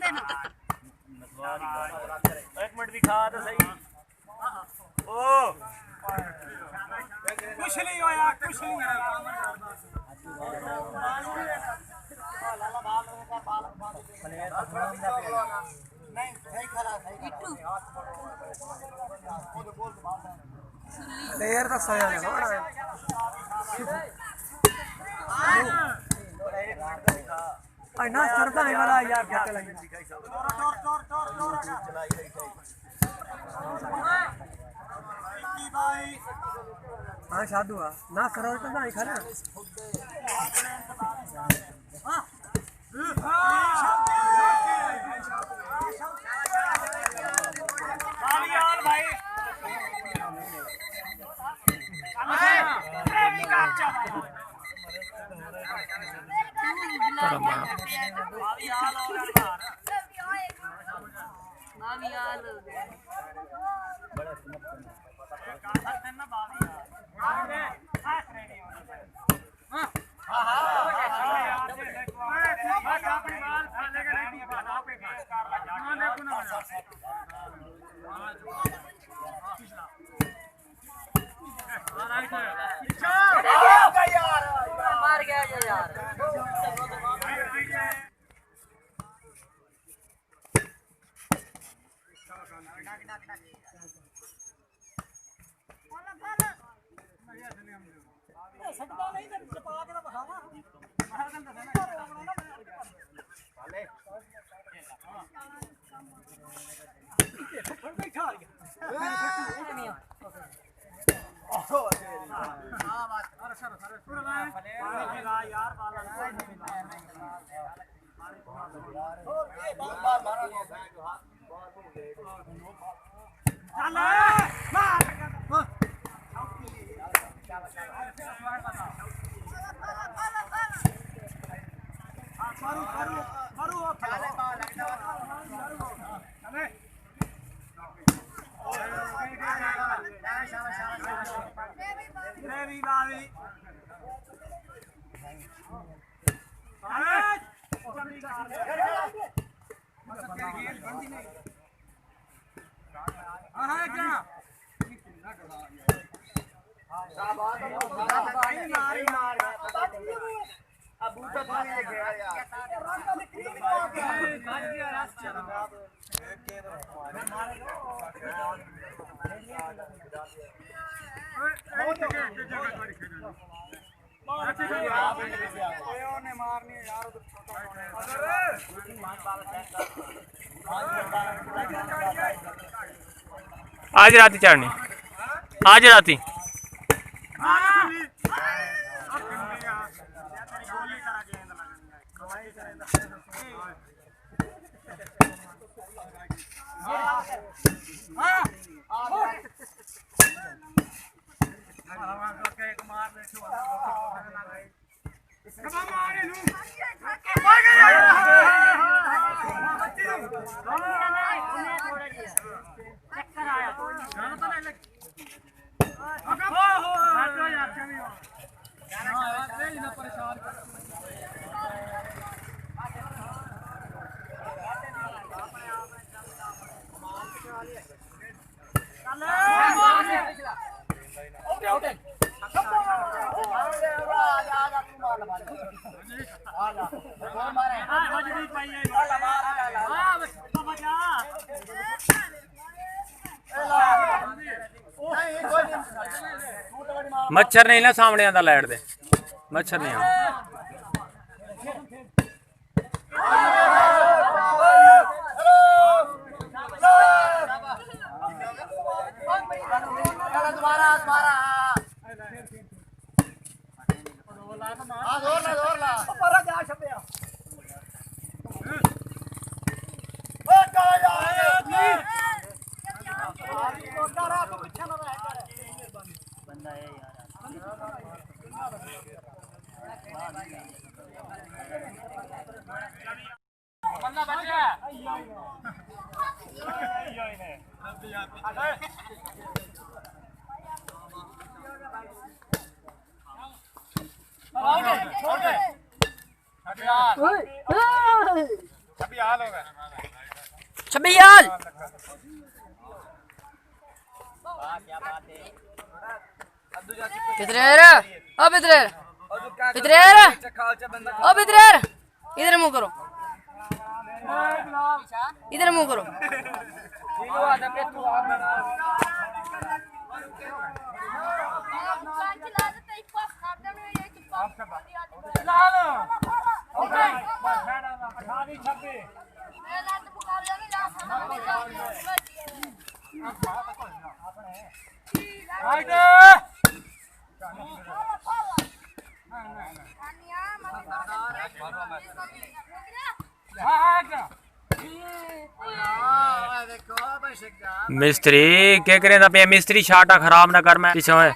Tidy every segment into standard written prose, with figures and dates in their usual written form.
एक मिनट दिखा तो सही। ओ कुछ नहीं होया, कुछ नहीं प्लेयर तो सोया नहीं ना सरदा नहीं वाला यार क्या चलेंगे हाँ शादू ना करो तो ना खाना मार गया यार आज राती चढ़नी आज राती मच्छर नहीं ना सामने आंदा लाइट दे मच्छर नहीं आ अभी हाल होगा 26,000 पितरेर ओ पितरेर पितरेर ओ पितरेर इधर मुंह करो इधर मुंह करो मिस्त्री क्या करें पे मिस्त्री शाटा खराब ना कर मैं पीछे है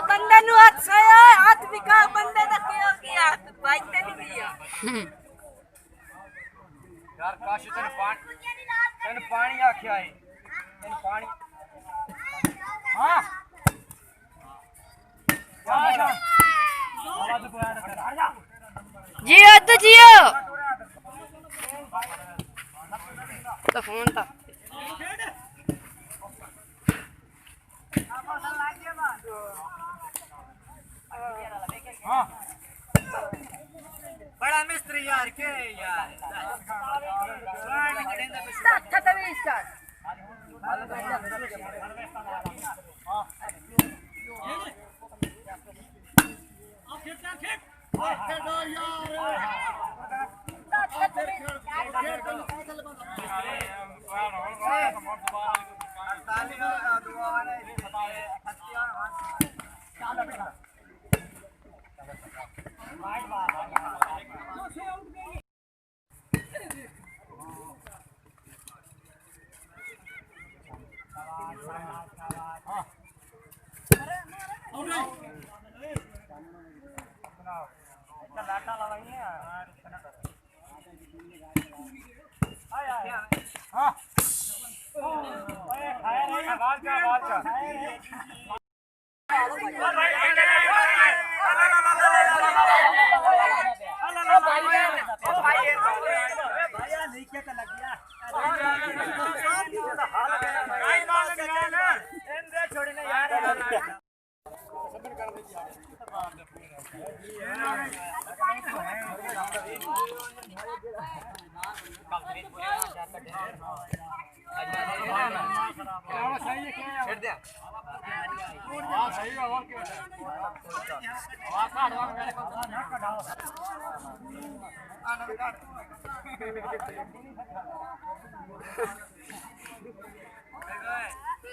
बंदे नु हाथ से हाथ बिका बंदे तक किया बाइक ते नहीं किया यार काश तेन पानी आख्या है तेन पानी हां जियो तो जियो तो फोन था बड़ा मिस्त्री यार के यार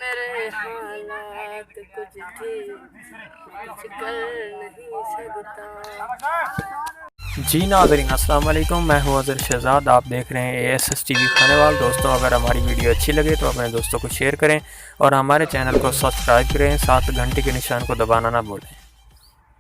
मेरे हालात कुछ ठीक कुछ कर नहीं सकता। जी नाज़रीन अस्सलाम वालेकुम, मैं हूं अज़र शहजाद। आप देख रहे हैं ASS TV खानेवाल। दोस्तों अगर हमारी वीडियो अच्छी लगे तो अपने दोस्तों को शेयर करें और हमारे चैनल को सब्सक्राइब करें, साथ घंटी के निशान को दबाना ना भूलें।